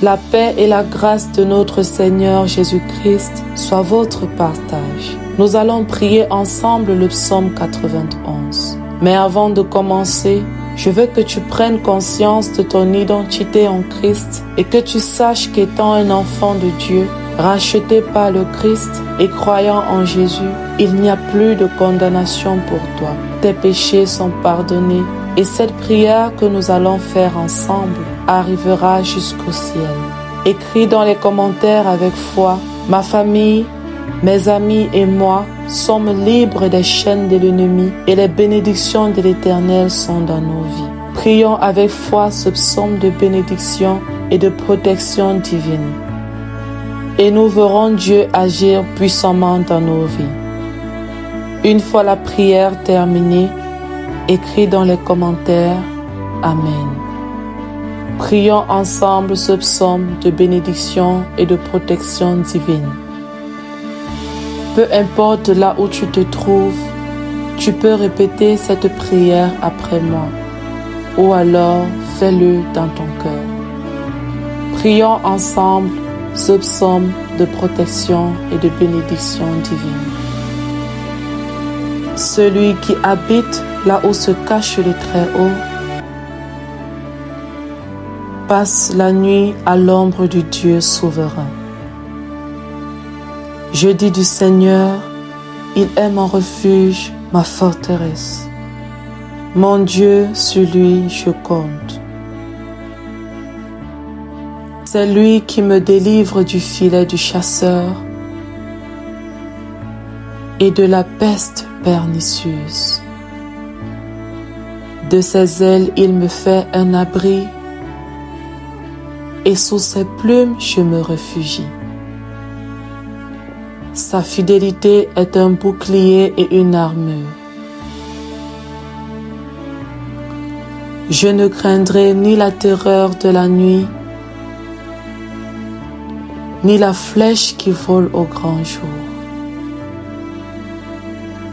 La paix et la grâce de notre Seigneur Jésus-Christ soient votre partage. Nous allons prier ensemble le psaume 91. Mais avant de commencer, je veux que tu prennes conscience de ton identité en Christ et que tu saches qu'étant un enfant de Dieu, racheté par le Christ et croyant en Jésus, il n'y a plus de condamnation pour toi. Tes péchés sont pardonnés et cette prière que nous allons faire ensemble arrivera jusqu'au ciel. Écris dans les commentaires avec foi: ma famille, mes amis et moi sommes libres des chaînes de l'ennemi et les bénédictions de l'Éternel sont dans nos vies. Prions avec foi ce psaume de bénédiction et de protection divine. Et nous verrons Dieu agir puissamment dans nos vies. Une fois la prière terminée, écris dans les commentaires Amen. Prions ensemble ce psaume de bénédiction et de protection divine. Peu importe là où tu te trouves, tu peux répéter cette prière après moi, ou alors fais-le dans ton cœur. Prions ensemble ce psaume de protection et de bénédiction divine. Celui qui habite là où se cache le Très-Haut passe la nuit à l'ombre du Dieu souverain. Je dis du Seigneur, il est mon refuge, ma forteresse. Mon Dieu, sur lui je compte. C'est lui qui me délivre du filet du chasseur et de la peste pernicieuse. De ses ailes, il me fait un abri et sous ses plumes, je me réfugie. Sa fidélité est un bouclier et une armure. Je ne craindrai ni la terreur de la nuit, ni la flèche qui vole au grand jour,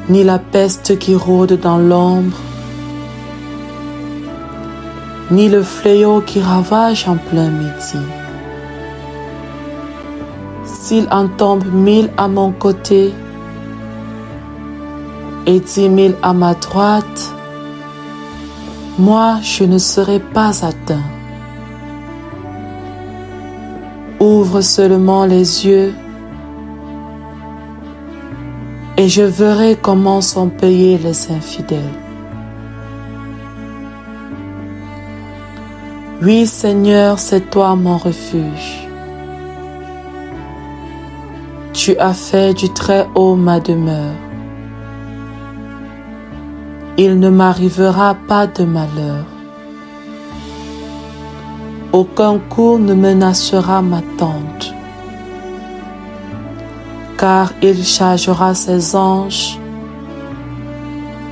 ni la peste qui rôde dans l'ombre, ni le fléau qui ravage en plein midi. S'il en tombe 1000 à mon côté et 10 000 à ma droite, moi je ne serai pas atteint. Ouvre seulement les yeux et je verrai comment sont payés les infidèles. Oui, Seigneur, c'est toi mon refuge. Tu as fait du Très-Haut ma demeure. Il ne m'arrivera pas de malheur. Aucun coup ne menacera ma tente, car il chargera ses anges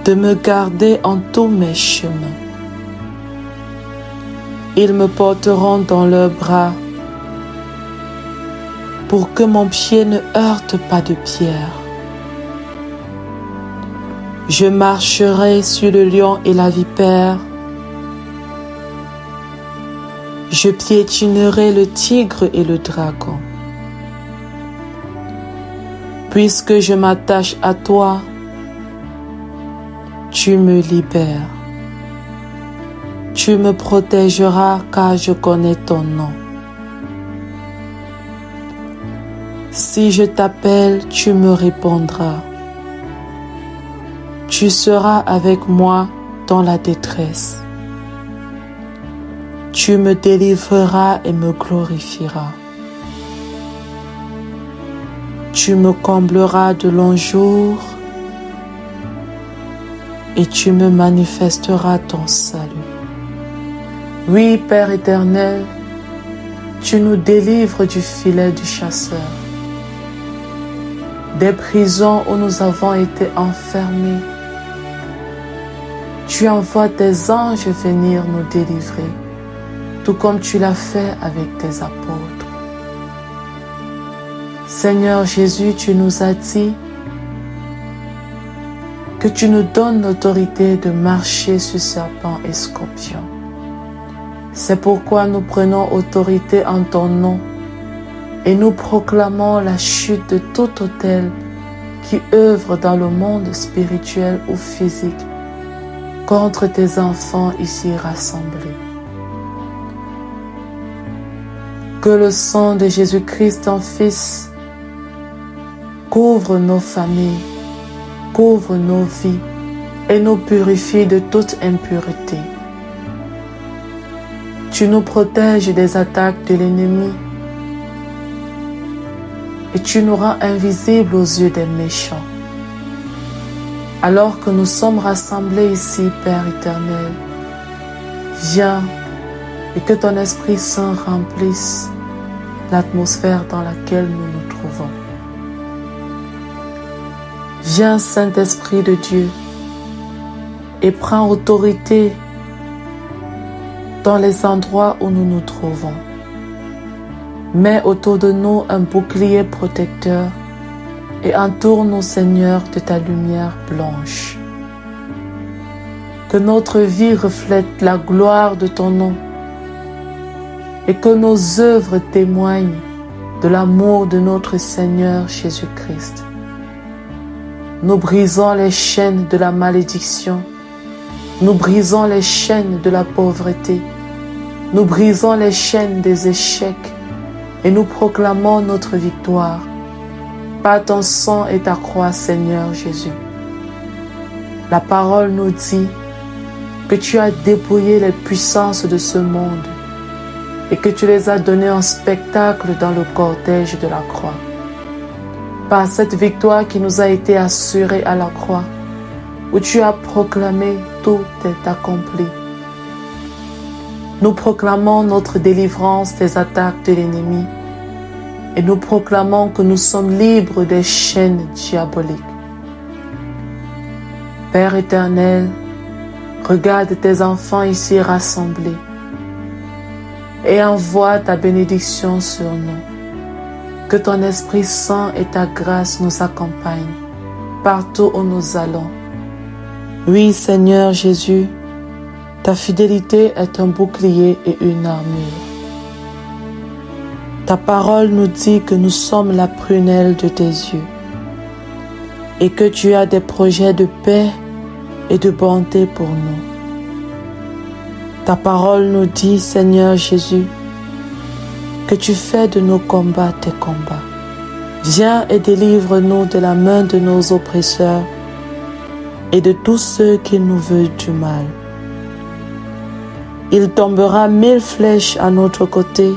de me garder en tous mes chemins. Ils me porteront dans leurs bras pour que mon pied ne heurte pas de pierre. Je marcherai sur le lion et la vipère. Je piétinerai le tigre et le dragon. Puisque je m'attache à toi, tu me libères. Tu me protégeras car je connais ton nom. Si je t'appelle, tu me répondras. Tu seras avec moi dans la détresse. Tu me délivreras et me glorifieras. Tu me combleras de longs jours et tu me manifesteras ton salut. Oui, Père éternel, tu nous délivres du filet du chasseur, des prisons où nous avons été enfermés. Tu envoies tes anges venir nous délivrer, tout comme tu l'as fait avec tes apôtres. Seigneur Jésus, tu nous as dit que tu nous donnes l'autorité de marcher sur serpents et scorpions. C'est pourquoi nous prenons autorité en ton nom et nous proclamons la chute de tout autel qui œuvre dans le monde spirituel ou physique contre tes enfants ici rassemblés. Que le sang de Jésus-Christ, ton Fils, couvre nos familles, couvre nos vies et nous purifie de toute impureté. Tu nous protèges des attaques de l'ennemi et tu nous rends invisibles aux yeux des méchants. Alors que nous sommes rassemblés ici, Père éternel, viens et que ton Esprit Saint remplisse l'atmosphère dans laquelle nous nous trouvons. Viens, Saint-Esprit de Dieu, et prends autorité dans les endroits où nous nous trouvons. Mets autour de nous un bouclier protecteur et entoure-nous, Seigneur, de ta lumière blanche. Que notre vie reflète la gloire de ton nom et que nos œuvres témoignent de l'amour de notre Seigneur Jésus-Christ. Nous brisons les chaînes de la malédiction, nous brisons les chaînes de la pauvreté, nous brisons les chaînes des échecs et nous proclamons notre victoire par ton sang et ta croix, Seigneur Jésus. La parole nous dit que tu as dépouillé les puissances de ce monde et que tu les as données en spectacle dans le cortège de la croix. Par cette victoire qui nous a été assurée à la croix, où tu as proclamé tout est accompli. Nous proclamons notre délivrance des attaques de l'ennemi et nous proclamons que nous sommes libres des chaînes diaboliques. Père éternel, regarde tes enfants ici rassemblés et envoie ta bénédiction sur nous. Que ton Esprit Saint et ta grâce nous accompagnent partout où nous allons. Oui, Seigneur Jésus, ta fidélité est un bouclier et une armure. Ta parole nous dit que nous sommes la prunelle de tes yeux et que tu as des projets de paix et de bonté pour nous. Ta parole nous dit, Seigneur Jésus, que tu fais de nos combats tes combats. Viens et délivre-nous de la main de nos oppresseurs et de tous ceux qui nous veulent du mal. Il tombera 1000 flèches à notre côté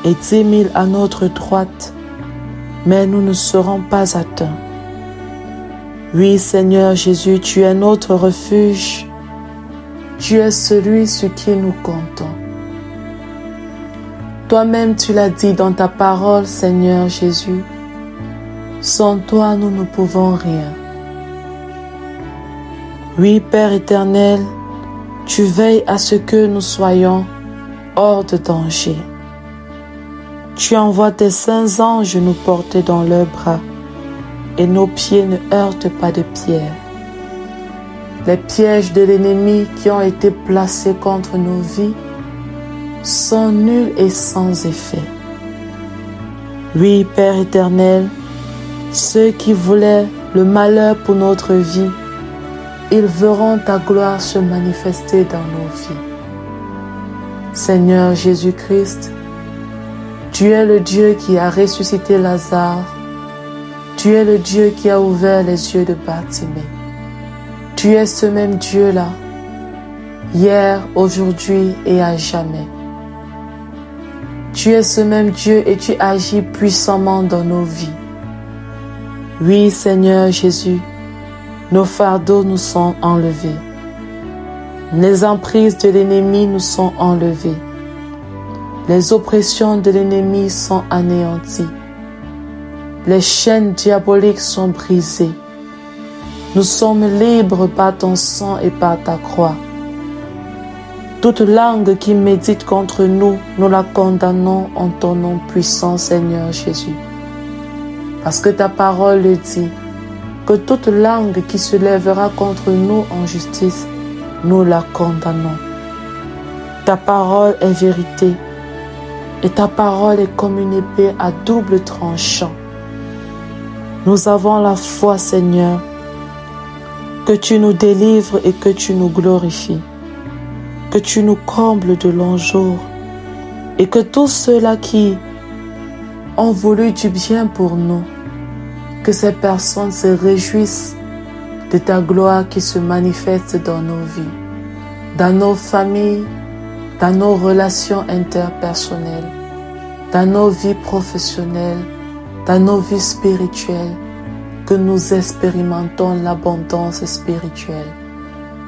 et 10 000 à notre droite, mais nous ne serons pas atteints. Oui, Seigneur Jésus, tu es notre refuge. Tu es celui sur qui nous comptons. Toi-même, tu l'as dit dans ta parole, Seigneur Jésus. Sans toi, nous ne pouvons rien. Oui, Père éternel, tu veilles à ce que nous soyons hors de danger. Tu envoies tes saints anges nous porter dans leurs bras et nos pieds ne heurtent pas de pierre. Les pièges de l'ennemi qui ont été placés contre nos vies sont nuls et sans effet. Oui, Père éternel, ceux qui voulaient le malheur pour notre vie, ils verront ta gloire se manifester dans nos vies. Seigneur Jésus-Christ, tu es le Dieu qui a ressuscité Lazare. Tu es le Dieu qui a ouvert les yeux de Bartimée. Tu es ce même Dieu-là, hier, aujourd'hui et à jamais. Tu es ce même Dieu et tu agis puissamment dans nos vies. Oui, Seigneur Jésus, nos fardeaux nous sont enlevés. Les emprises de l'ennemi nous sont enlevées. Les oppressions de l'ennemi sont anéanties. Les chaînes diaboliques sont brisées. Nous sommes libres par ton sang et par ta croix. Toute langue qui médite contre nous, nous la condamnons en ton nom puissant, Seigneur Jésus. Parce que ta parole le dit, que toute langue qui se lèvera contre nous en justice, nous la condamnons. ta parole est vérité. Et ta parole est comme une épée à double tranchant. Nous avons la foi, Seigneur, que tu nous délivres et que tu nous glorifies, que tu nous combles de longs jours et que tous ceux-là qui ont voulu du bien pour nous, que ces personnes se réjouissent de ta gloire qui se manifeste dans nos vies, dans nos familles, dans nos relations interpersonnelles, dans nos vies professionnelles, dans nos vies spirituelles, que nous expérimentons l'abondance spirituelle.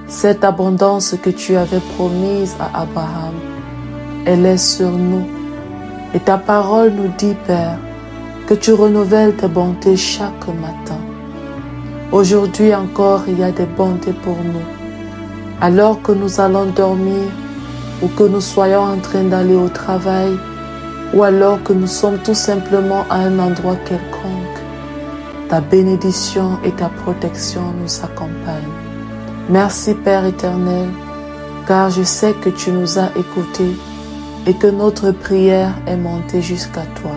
Cette abondance que tu avais promise à Abraham, elle est sur nous. Et ta parole nous dit, Père, que tu renouvelles tes bontés chaque matin. Aujourd'hui encore, il y a des bontés pour nous. Alors que nous allons dormir, ou que nous soyons en train d'aller au travail, ou alors que nous sommes tout simplement à un endroit quelconque, ta bénédiction et ta protection nous accompagnent. Merci Père éternel, car je sais que tu nous as écoutés et que notre prière est montée jusqu'à toi.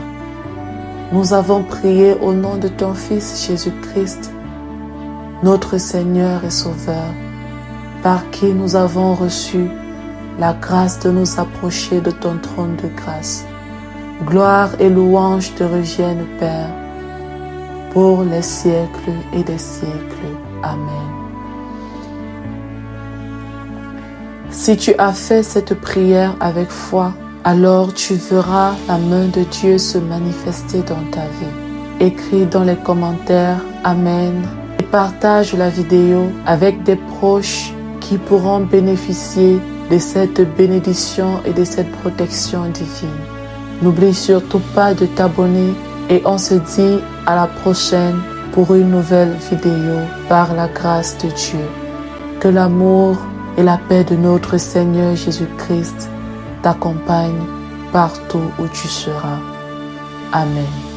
Nous avons prié au nom de ton Fils Jésus-Christ, notre Seigneur et Sauveur, par qui nous avons reçu la grâce de nous approcher de ton trône de grâce. Gloire et louange te reviennent, Père, pour les siècles et des siècles. Amen. Si tu as fait cette prière avec foi, alors tu verras la main de Dieu se manifester dans ta vie. Écris dans les commentaires Amen et partage la vidéo avec des proches qui pourront bénéficier de cette bénédiction et de cette protection divine. N'oublie surtout pas de t'abonner et on se dit à la prochaine pour une nouvelle vidéo par la grâce de Dieu. Que l'amour et la paix de notre Seigneur Jésus-Christ t'accompagnent partout où tu seras. Amen.